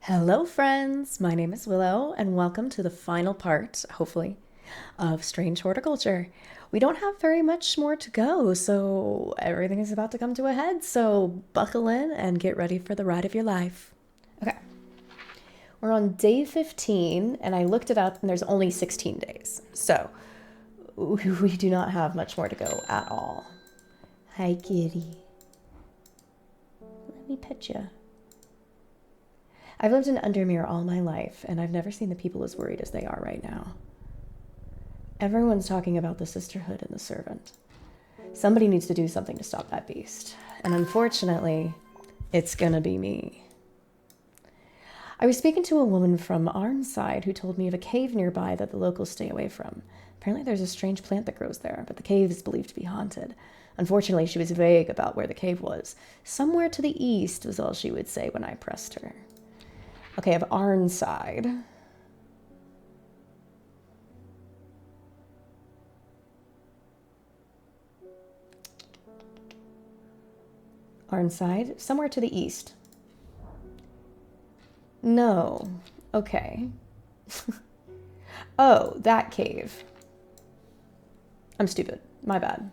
Hello, friends. My name is Willow, and welcome to the final part, hopefully, of Strange Horticulture. We don't have very much more to go, so everything is about to come to a head. So buckle in and get ready for the ride of your life. Okay, we're on day 15, and I looked it up, and there's only 16 days. So we do not have much more to go at all. Hi, kitty. Let me pet you. I've lived in 𝕤𝕚𝕚𝕝 all my life, and I've never seen the people as worried as they are right now. Everyone's talking about the sisterhood and the servant. Somebody needs to do something to stop that beast. And unfortunately, it's gonna be me. I was speaking to a woman from Arnside who told me of a cave nearby that the locals stay away from. Apparently there's a strange plant that grows there, but the cave is believed to be haunted. Unfortunately, she was vague about where the cave was. Somewhere to the east was all she would say when I pressed her. Okay, I have Arnside. Arnside, somewhere to the east. No. Okay. Oh, that cave. I'm stupid. My bad.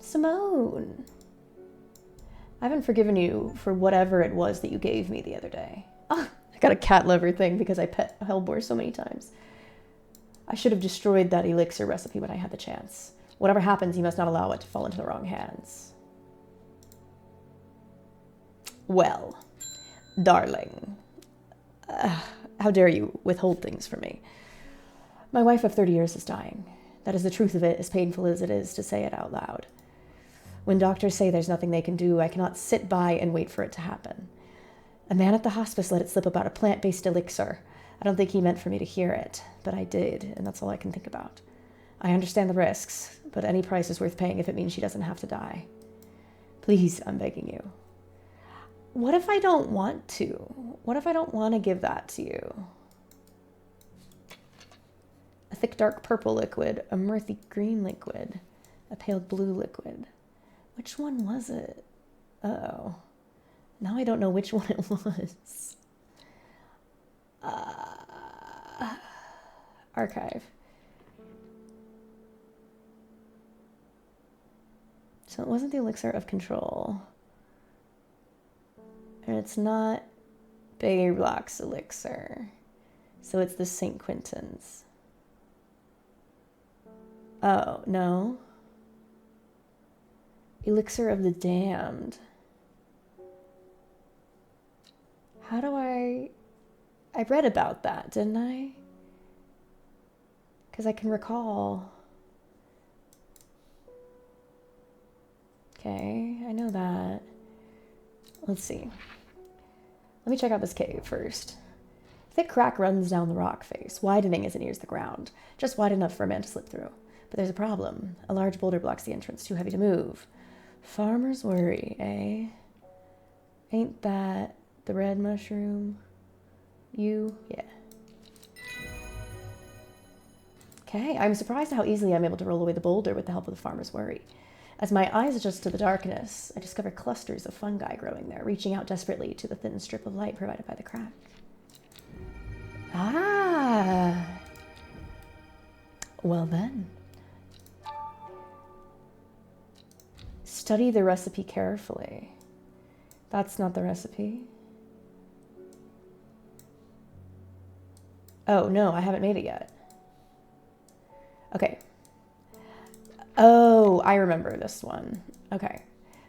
Simone. I haven't forgiven you for whatever it was that you gave me the other day. Oh, I got a cat lover thing because I pet Hellbore so many times. I should have destroyed that elixir recipe when I had the chance. Whatever happens, you must not allow it to fall into the wrong hands. Well, darling, how dare you withhold things from me? My wife of 30 years is dying. That is the truth of it, as painful as it is to say it out loud. When doctors say there's nothing they can do, I cannot sit by and wait for it to happen. A man at the hospice let it slip about a plant-based elixir. I don't think he meant for me to hear it, but I did, and that's all I can think about. I understand the risks, but any price is worth paying if it means she doesn't have to die. Please, I'm begging you. What if I don't want to? What if I don't want to give that to you? A thick dark purple liquid, a murky green liquid, a pale blue liquid. Which one was it? Uh-oh. Now I don't know which one it was. Archive. So it wasn't the elixir of control. And it's not 𝕤𝕚𝕚𝕚𝕚's elixir. So it's the St. Quentin's. Oh, no. Elixir of the Damned. How do I read about that, didn't I? Because I can recall. Okay, I know that. Let's see. Let me check out this cave first. Thick crack runs down the rock face, widening as it nears the ground, just wide enough for a man to slip through. But there's a problem. A large boulder blocks the entrance, too heavy to move. Farmer's worry, eh? Ain't that the red mushroom? You? Yeah. Okay, I'm surprised at how easily I'm able to roll away the boulder with the help of the farmer's worry. As my eyes adjust to the darkness, I discover clusters of fungi growing there, reaching out desperately to the thin strip of light provided by the crack. Ah! Well then. Study the recipe carefully. That's not the recipe. Oh, no, I haven't made it yet. Okay. Oh, I remember this one. Okay.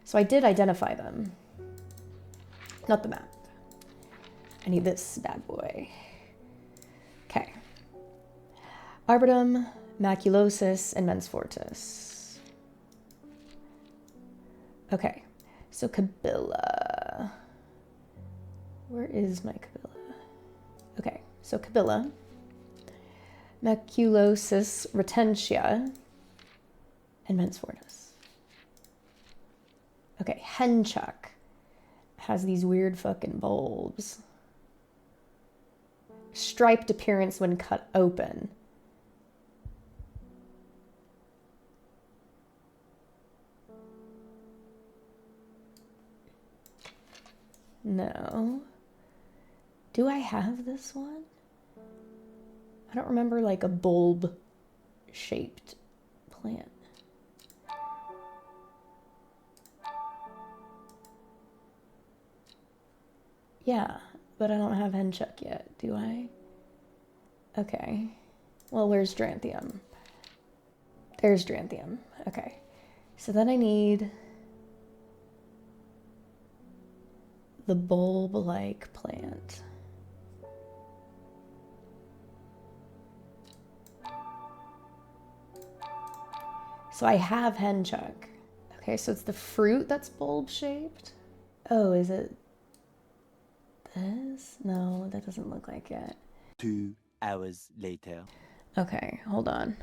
So I did identify them. Not the map. I need this bad boy. Okay. Arboretum, maculosus, and mens fortis. Okay. So Kabila. Where is my Kabila? Okay. So Kabila. Maculosus retentia. And mens fortis. Okay, henchuk has these weird fucking bulbs. Striped appearance when cut open. No. Do I have this one? I don't remember like a bulb-shaped plant. Yeah, but I don't have 𝕤𝕠𝕟𝕟𝕒 yet, do I? Okay. Well, where's 𝕤𝕠𝕟𝕒? There's 𝕤𝕠𝕟𝕒. Okay. So then I need the bulb-like plant. So I have 𝕤𝕠𝕟𝕟𝕒. Okay, so it's the fruit that's bulb-shaped? Oh, is it this? No, that doesn't look like it. 2 hours later. Okay, hold on.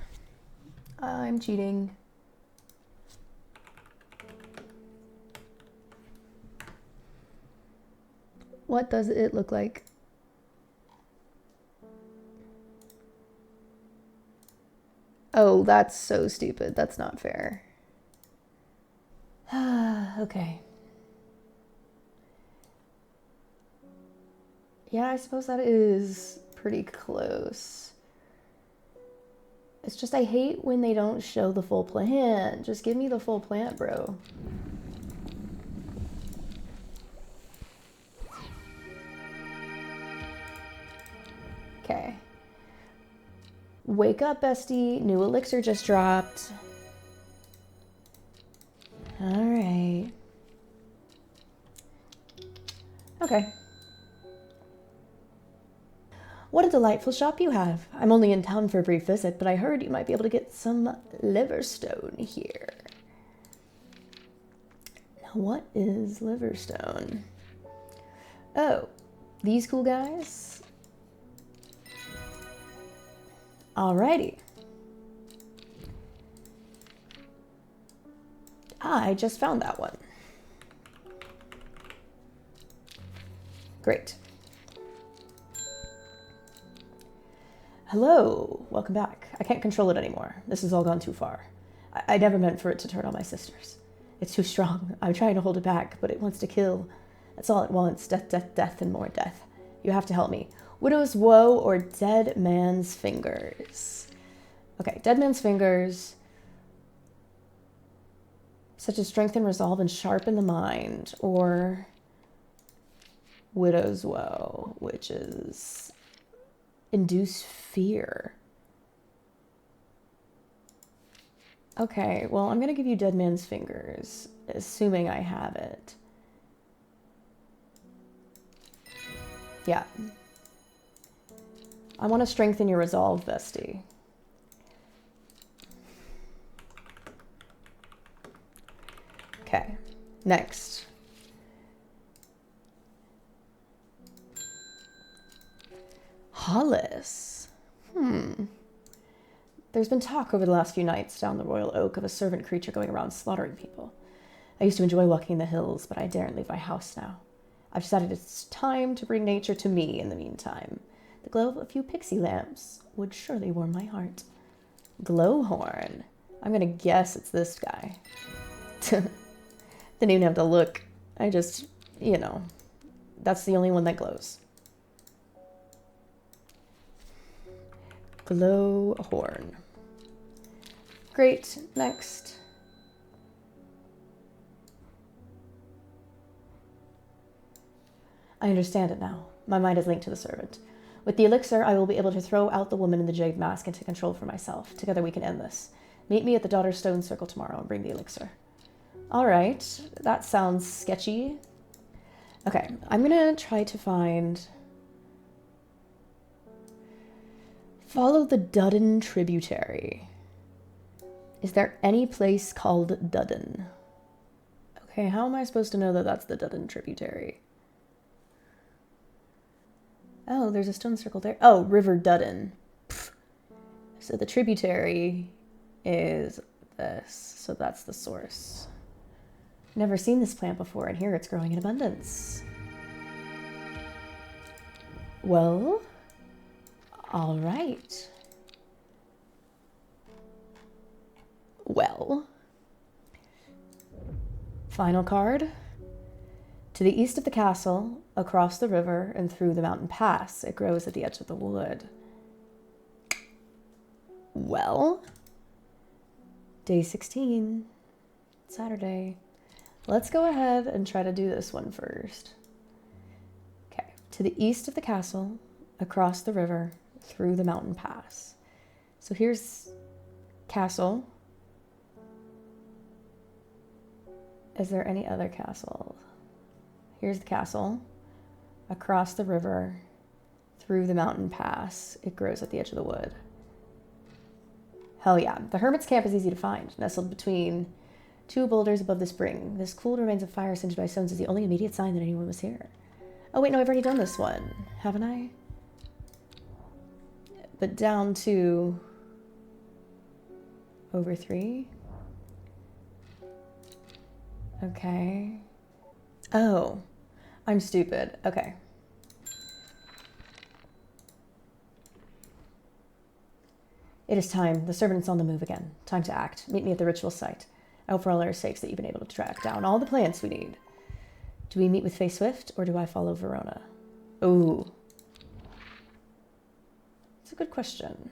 I'm cheating. What does it look like? Oh, that's so stupid. That's not fair. Okay. Yeah, I suppose that is pretty close. It's just I hate when they don't show the full plant. Just give me the full plant, bro. Okay. Wake up, bestie. New elixir just dropped. All right. Okay. What a delightful shop you have. I'm only in town for a brief visit, but I heard you might be able to get some liverstone here. Now, what is liverstone? Oh, these cool guys? Alrighty. I just found that one. Great. Hello, welcome back. I can't control it anymore. This has all gone too far. I never meant for it to turn on my sisters. It's too strong. I'm trying to hold it back, but it wants to kill. That's all it wants. Death, death, death, and more death. You have to help me. Widow's woe or dead man's fingers. Okay, dead man's fingers. Such as strengthen, resolve, and sharpen the mind. Or widow's woe, which is induce fear. Okay, well, I'm going to give you dead man's fingers, assuming I have it. Yeah. I want to strengthen your resolve, bestie. Okay, next. Hollis. There's been talk over the last few nights down the Royal Oak of a servant creature going around slaughtering people. I used to enjoy walking in the hills, but I daren't leave my house now. I've decided it's time to bring nature to me in the meantime. The glow of a few pixie lamps would surely warm my heart. Glowhorn. I'm gonna guess it's this guy. Didn't even have to look. I just, you know, that's the only one that glows. Glowhorn. Great, next. I understand it now. My mind is linked to the servant. With the elixir, I will be able to throw out the woman in the jade mask and take control for myself. Together we can end this. Meet me at the Daughter's Stone Circle tomorrow and bring the elixir. All right, that sounds sketchy. Okay, I'm gonna try to find... Follow the Duddon tributary. Is there any place called Duddon? Okay, how am I supposed to know that that's the Duddon tributary? Oh, there's a stone circle there. Oh, River Duddon. Pfft. So the tributary is this. So that's the source. Never seen this plant before, and here it's growing in abundance. Well, all right. Well, final card. To the east of the castle, across the river, and through the mountain pass, it grows at the edge of the wood. Well, day 16, Saturday. Let's go ahead and try to do this one first. Okay, to the east of the castle, across the river, through the mountain pass. So here's castle. Is there any other castle? Here's the castle. Across the river, through the mountain pass. It grows at the edge of the wood. Hell yeah. The hermit's camp is easy to find, nestled between two boulders above the spring. This cool remains of fire singed by stones is the only immediate sign that anyone was here. Oh wait, no, I've already done this one, haven't I? But down to over 3. Okay. Oh, I'm stupid. Okay. It is time. The servant's on the move again. Time to act. Meet me at the ritual site. I hope for all our sakes that you've been able to track down all the plants we need. Do we meet with Faye Swift, or do I follow Verona? Ooh. It's a good question.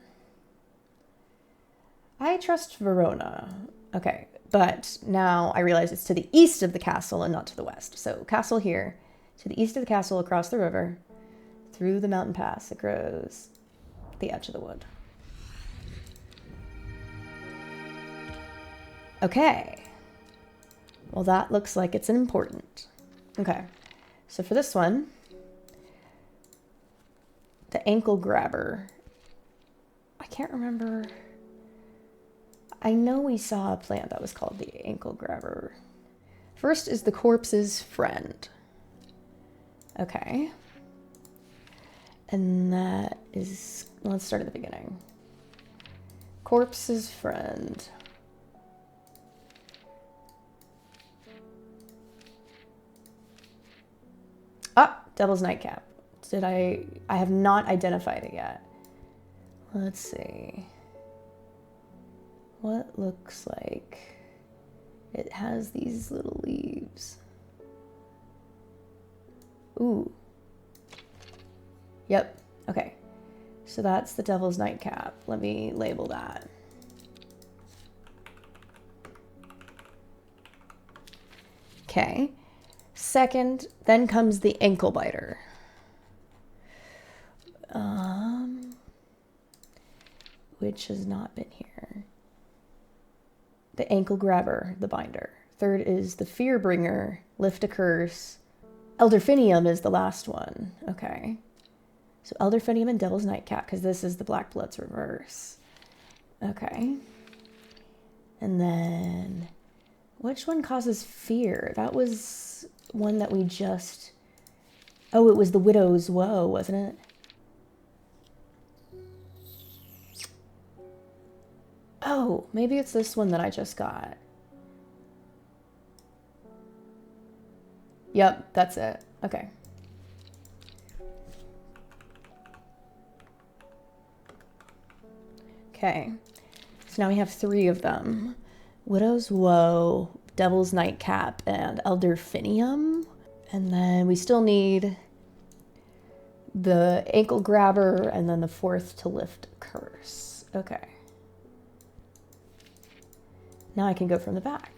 I trust Verona. Okay, but now I realize it's to the east of the castle and not to the west. So castle here, to the east of the castle, across the river, through the mountain pass. It grows at the edge of the wood. Okay. Well, that looks like it's an important. Okay. So for this one, the ankle grabber. I can't remember. I know we saw a plant that was called the ankle grabber. First is the corpse's friend. Okay. And that is, let's start at the beginning. Corpse's friend. Ah, Devil's Nightcap. I have not identified it yet. Let's see. What looks like it has these little leaves. Ooh. Yep. Okay. So that's the Devil's Nightcap. Let me label that. Okay. Second, then comes the ankle biter. Which has not been here. The ankle grabber, the binder. Third is the fear bringer, lift a curse. Elderfinium is the last one. Okay. So Elderfinium and Devil's Nightcap, because this is the Black Blood's reverse. Okay. And then, which one causes fear? That was one that we just... Oh, it was the Widow's Woe, wasn't it? Oh, maybe it's this one that I just got. Yep, that's it. Okay. Okay. So now we have 3 of them. Widow's Woe, Devil's Nightcap, and Elderfinium. And then we still need the ankle grabber and then the 4th to lift a curse. Okay. Now I can go from the back.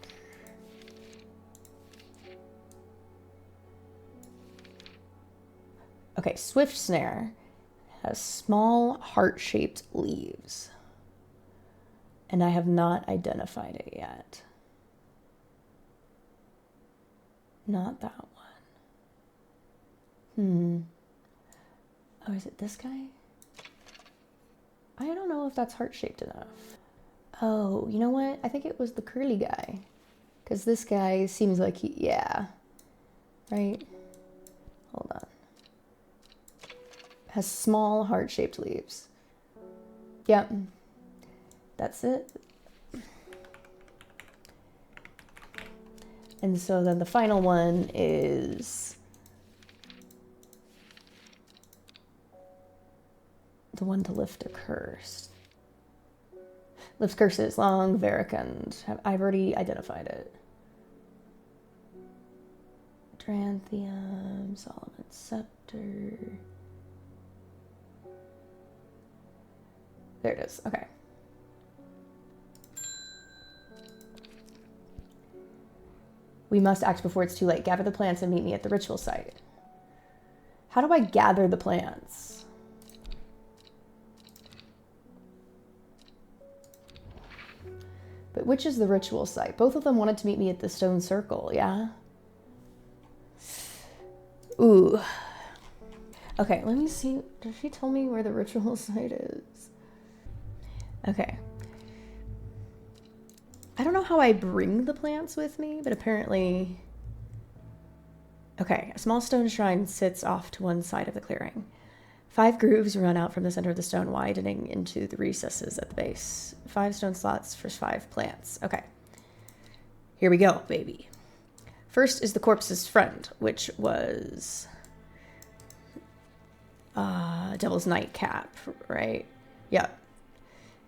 Okay, Swift Snare has small heart-shaped leaves. And I have not identified it yet. Not that one. Oh, is it this guy? I don't know if that's heart-shaped enough. Oh, you know what? I think it was the curly guy. Because this guy seems like he, yeah. Right? Hold on. Has small heart-shaped leaves. Yep. That's it. And so then the final one is the one to lift a curse. Lifts curses, long, Vericund. I've already identified it. Trantheum, Solomon's Scepter. There it is. Okay. We must act before it's too late. Gather the plants and meet me at the ritual site. How do I gather the plants? But which is the ritual site? Both of them wanted to meet me at the stone circle, yeah? Ooh. Okay, let me see. Does she tell me where the ritual site is? Okay. I don't know how I bring the plants with me, but apparently... Okay, a small stone shrine sits off to one side of the clearing. 5 grooves run out from the center of the stone, widening into the recesses at the base. 5 stone slots for 5 plants. Okay. Here we go, baby. First is the corpse's friend, which was... Devil's Nightcap, right? Yep.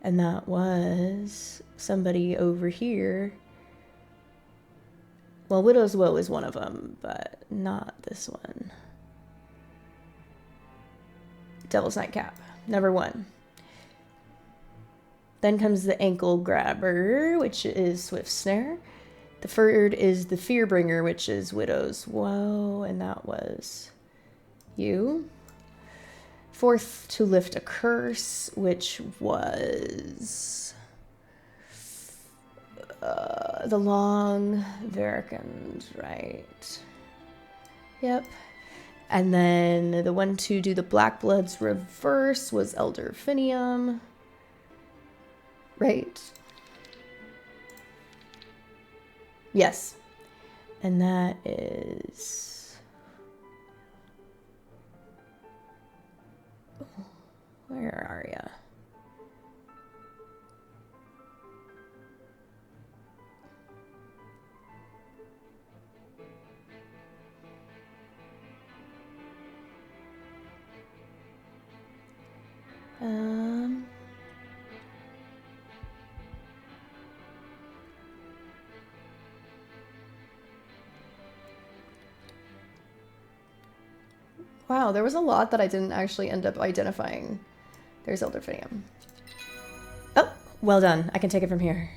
And that was somebody over here. Well, Widow's Woe is one of them, but not this one. Devil's Nightcap, number 1. Then comes the Ankle Grabber, which is Swift Snare. The third is the Fearbringer, which is Widow's Woe, and that was you. 4th, to Lift a Curse, which was the Long Verkand, right? Yep. And then the one to do the Black Blood's reverse was Elder Finium, right? Yes. And that is... Where are ya? Wow, there was a lot that I didn't actually end up identifying. There's Elder Finium. Oh, well done. I can take it from here.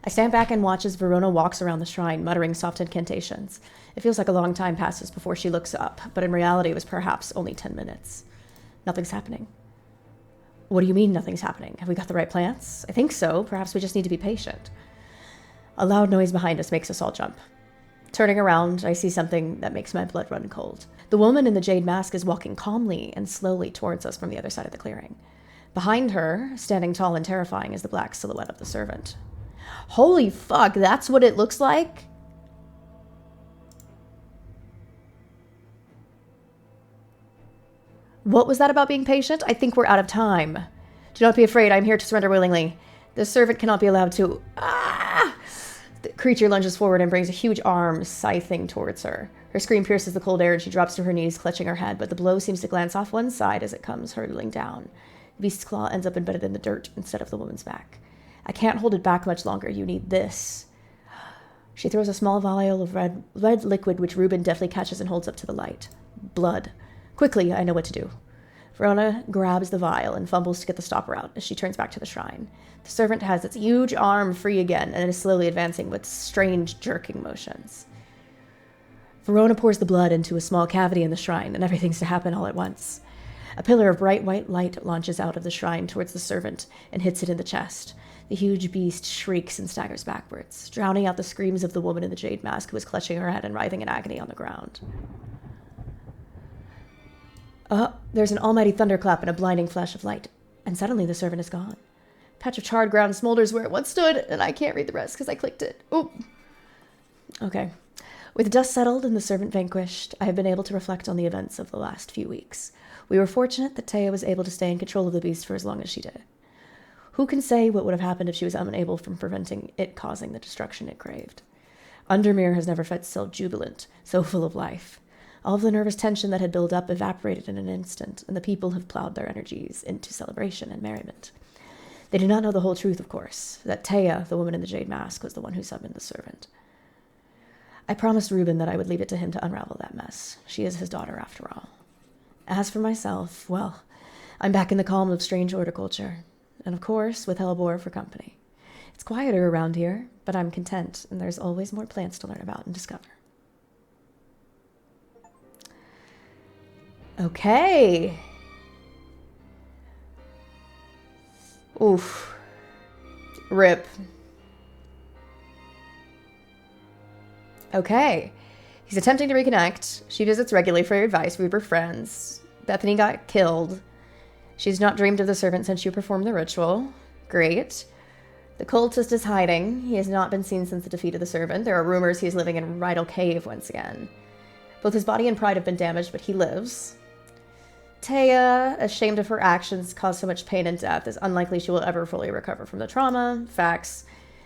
I stand back and watch as Verona walks around the shrine, muttering soft incantations. It feels like a long time passes before she looks up, but in reality it was perhaps only 10 minutes. Nothing's happening. What do you mean nothing's happening? Have we got the right plants? I think so. Perhaps we just need to be patient. A loud noise behind us makes us all jump. Turning around, I see something that makes my blood run cold. The woman in the jade mask is walking calmly and slowly towards us from the other side of the clearing. Behind her, standing tall and terrifying, is the black silhouette of the servant. Holy fuck, that's what it looks like? What was that about being patient? I think we're out of time. Do not be afraid. I'm here to surrender willingly. The servant cannot be allowed to... Ah! The creature lunges forward and brings a huge arm scything towards her. Her scream pierces the cold air and she drops to her knees, clutching her head, but the blow seems to glance off one side as it comes hurtling down. The beast's claw ends up embedded in the dirt instead of the woman's back. I can't hold it back much longer. You need this. She throws a small vial of red liquid, which Reuben deftly catches and holds up to the light. Blood. Quickly, I know what to do. Verona grabs the vial and fumbles to get the stopper out as she turns back to the shrine. The servant has its huge arm free again and is slowly advancing with strange jerking motions. Verona pours the blood into a small cavity in the shrine, and everything's to happen all at once. A pillar of bright white light launches out of the shrine towards the servant and hits it in the chest. The huge beast shrieks and staggers backwards, drowning out the screams of the woman in the jade mask who is clutching her head and writhing in agony on the ground. There's an almighty thunderclap and a blinding flash of light, and suddenly the servant is gone. A patch of charred ground smolders where it once stood, and I can't read the rest because I clicked it. Oop. Okay. With dust settled and the servant vanquished, I have been able to reflect on the events of the last few weeks. We were fortunate that 𝕤𝕤 was able to stay in control of the beast for as long as she did. Who can say what would have happened if she was unable from preventing it causing the destruction it craved? Undermere has never felt so jubilant, so full of life. All of the nervous tension that had built up evaporated in an instant, and the people have plowed their energies into celebration and merriment. They do not know the whole truth, of course, that 𝕤𝕤, the woman in the jade mask, was the one who summoned the servant. I promised Reuben that I would leave it to him to unravel that mess. She is his daughter, after all. As for myself, well, I'm back in the calm of Strange Horticulture, and of course, with 𝕤𝕚𝕚 for company. It's quieter around here, but I'm content, and there's always more plants to learn about and discover. Okay. Oof. Rip. Okay. He's attempting to reconnect. She visits regularly for advice. We were friends. Bethany got killed. She's not dreamed of the servant since you performed the ritual. Great. The cultist is hiding. He has not been seen since the defeat of the servant. There are rumors he is living in Rydal Cave once again. Both his body and pride have been damaged, but he lives. Taya, ashamed of her actions, caused so much pain and death, is unlikely she will ever fully recover from the trauma. Facts.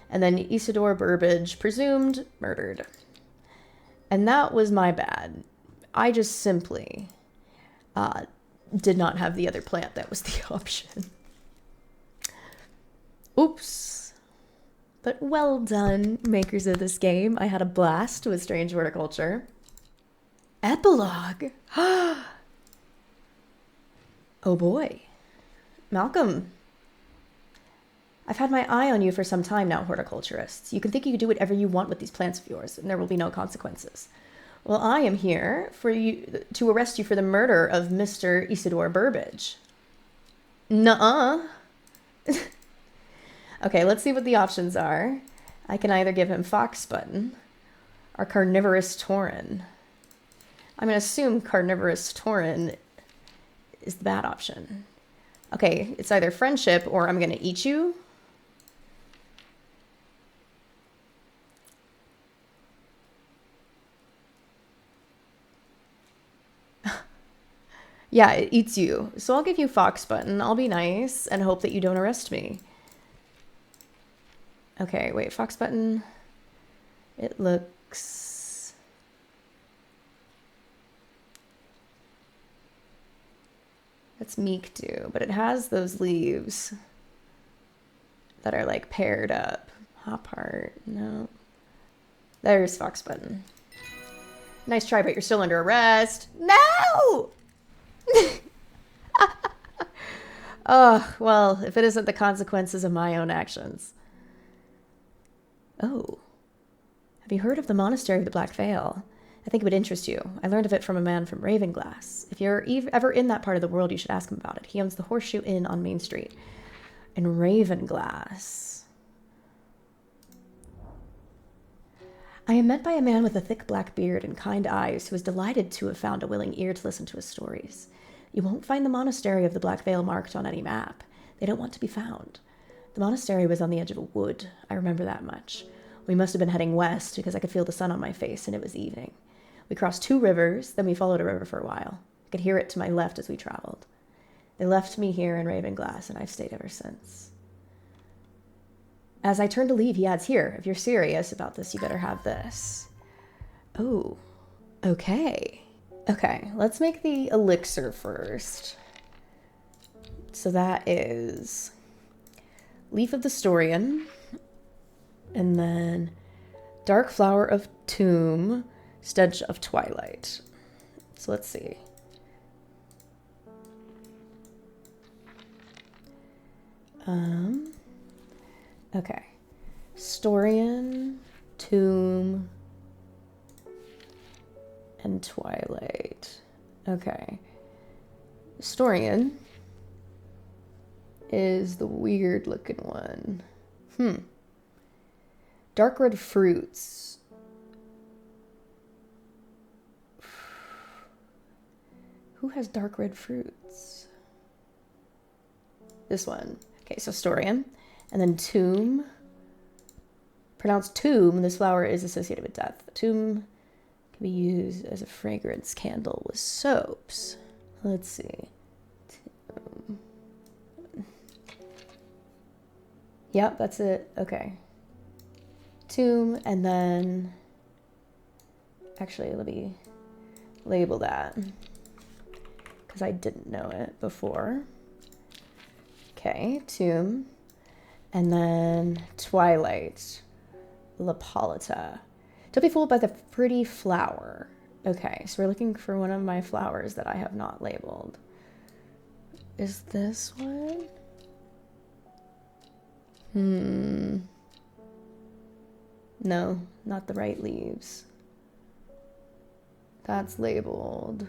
And then 𝕤𝕠𝕟𝕚𝕚, presumed murdered. And that was my bad. I just simply did not have the other plant that was the option. Oops. But well done, makers of this game. I had a blast with Strange Horticulture. Epilogue. Oh boy. Malcolm. I've had my eye on you for some time now, horticulturists. You can think you can do whatever you want with these plants of yours, and there will be no consequences. Well, I am here for you to arrest you for the murder of Mr. Isidore Burbage. Nuh-uh. Okay, let's see what the options are. I can either give him Fox Button or Carnivorous Tauren. I'm going to assume Carnivorous Tauren is the bad option. Okay, it's either friendship or I'm going to eat you. Yeah, it eats you. So I'll give you Fox Button. I'll be nice and hope that you don't arrest me. Okay, wait, Fox Button. It looks... That's 𝕤𝕠𝕟𝕟𝕟𝕟, but it has those leaves that are like paired up. Hop heart, no. There's Fox Button. Nice try, but you're still under arrest. No! Oh, well, if it isn't the consequences of my own actions. Oh. Have you heard of the Monastery of the Black Veil? I think it would interest you. I learned of it from a man from Ravenglass. If you're ever in that part of the world, you should ask him about it. He owns the Horseshoe Inn on Main Street. In Ravenglass. I am met by a man with a thick black beard and kind eyes who is delighted to have found a willing ear to listen to his stories. You won't find the Monastery of the Black Veil marked on any map. They don't want to be found. The monastery was on the edge of a wood. I remember that much. We must have been heading west because I could feel the sun on my face and it was evening. We crossed 2 rivers, then we followed a river for a while. I could hear it to my left as we traveled. They left me here in Ravenglass and I've stayed ever since. As I turned to leave, he adds, here, if you're serious about this, you better have this. Oh, okay. Okay, let's make the elixir first. So that is Leaf of the Storian, and then Dark Flower of Tomb, Stench of Twilight. So let's see. Okay. Storian, Tomb, and Twilight. Okay. Storian is the weird looking one. Dark red fruits. Who has dark red fruits? This one. Okay, so Storian. And then Tomb. Pronounced Tomb, this flower is associated with death. Tomb can be used as a fragrance candle with soaps. Let's see. Tomb. Yep, that's it. Okay. Tomb, and then... Actually, let me label that. Because I didn't know it before. Okay, Tomb. And then Twilight. La Polita. Don't be fooled by the pretty flower. Okay, so we're looking for one of my flowers that I have not labeled. Is this one? No, not the right leaves. That's labeled.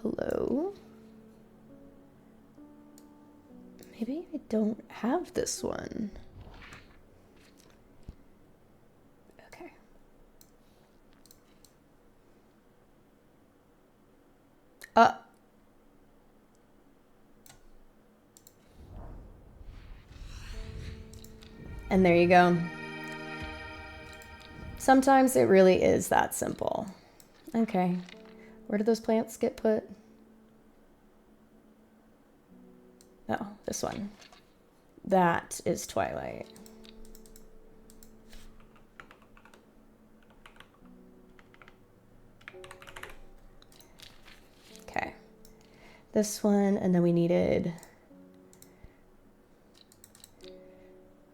Hello? Maybe I don't have this one. Okay. And there you go. Sometimes it really is that simple. Okay. Where did those plants get put? Oh, this one. That is Twilight. Okay. This one, and then we needed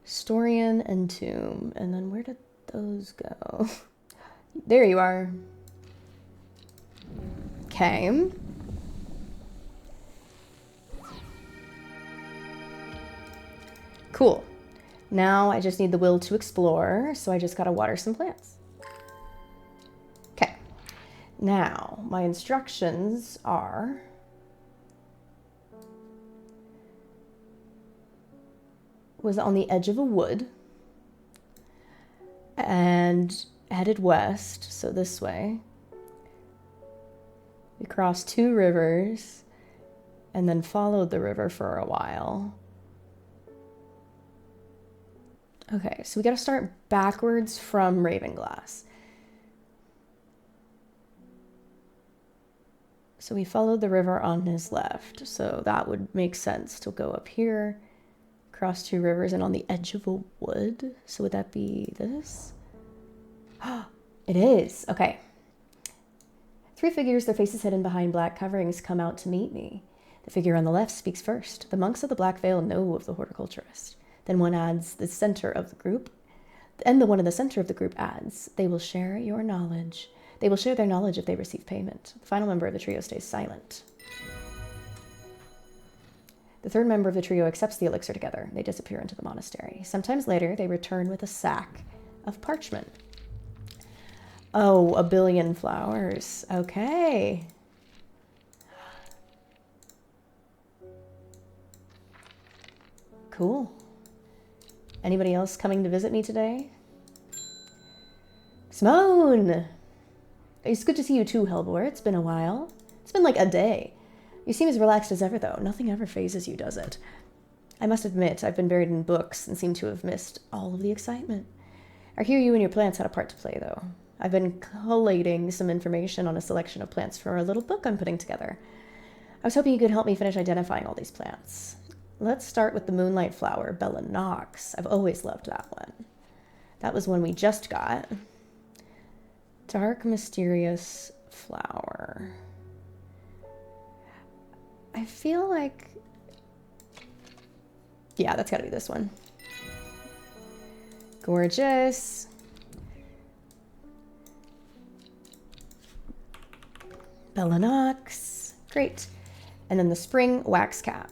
Historian and Tomb. And then where did those go? There you are. Okay. Cool. Now I just need the will to explore, so I just gotta water some plants. Okay. Now, my instructions are... was on the edge of a wood and headed west, so this way. We crossed 2 rivers and then followed the river for a while. Okay, so we gotta start backwards from Ravenglass. So we followed the river on his left, so that would make sense to go up here, cross 2 rivers, and on the edge of a wood. So would that be this? It is. Okay. 3 figures, their faces hidden behind black coverings, come out to meet me. The figure on the left speaks first. The monks of the Black Veil know of the horticulturist. Then one adds the center of the group, and the one in the center of the group adds, they will share your knowledge. They will share their knowledge if they receive payment. The final member of the trio stays silent. The third member of the trio accepts the elixir together. They disappear into the monastery. Sometimes later, they return with a sack of parchment. Oh, 1 billion flowers. Okay. Cool. Anybody else coming to visit me today? Simone! It's good to see you too, Hellbore. It's been a while. It's been like a day. You seem as relaxed as ever, though. Nothing ever phases you, does it? I must admit, I've been buried in books and seem to have missed all of the excitement. I hear you and your plants had a part to play, though. I've been collating some information on a selection of plants for a little book I'm putting together. I was hoping you could help me finish identifying all these plants. Let's start with the moonlight flower, 𝕤𝕠𝕟𝕟𝕟. I've always loved that one. That was one we just got. Dark, mysterious flower. I feel like... yeah, that's gotta be this one. Gorgeous. 𝕤𝕠𝕟𝕟𝕟. Great. And then the spring wax cap.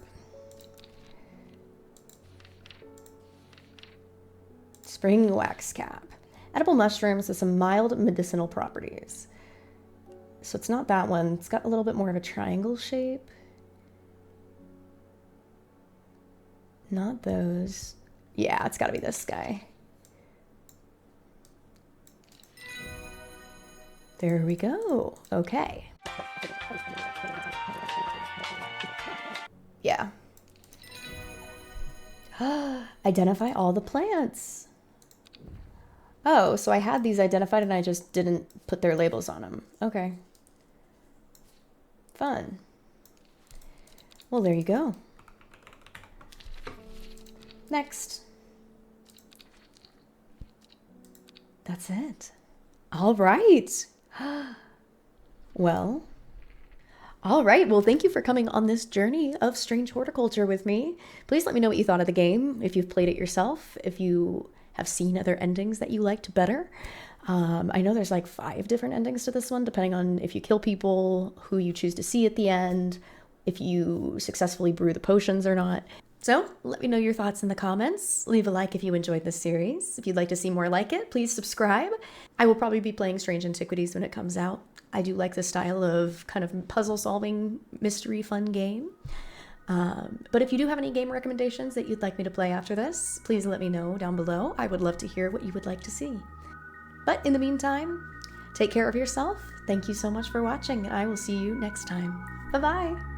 Spring wax cap. Edible mushrooms with some mild medicinal properties. So it's not that one. It's got a little bit more of a triangle shape. Not those. Yeah, it's got to be this guy. There we go. Okay. Yeah. Identify all the plants. Oh, so I had these identified and I just didn't put their labels on them. Okay. Fun. Well, there you go. Next. That's it. All right. Well, All right, well, thank you for coming on this journey of Strange Horticulture with me. Please let me know what you thought of the game, if you've played it yourself, if you have seen other endings that you liked better. I know there's like 5 different endings to this one, depending on if you kill people, who you choose to see at the end, if you successfully brew the potions or not. So let me know your thoughts in the comments. Leave a like if you enjoyed this series. If you'd like to see more like it, please subscribe. I will probably be playing Strange Antiquities when it comes out. I do like the style of kind of puzzle-solving, mystery fun game. But if you do have any game recommendations that you'd like me to play after this, please let me know down below. I would love to hear what you would like to see. But in the meantime, take care of yourself. Thank you so much for watching, and I will see you next time. Bye-bye.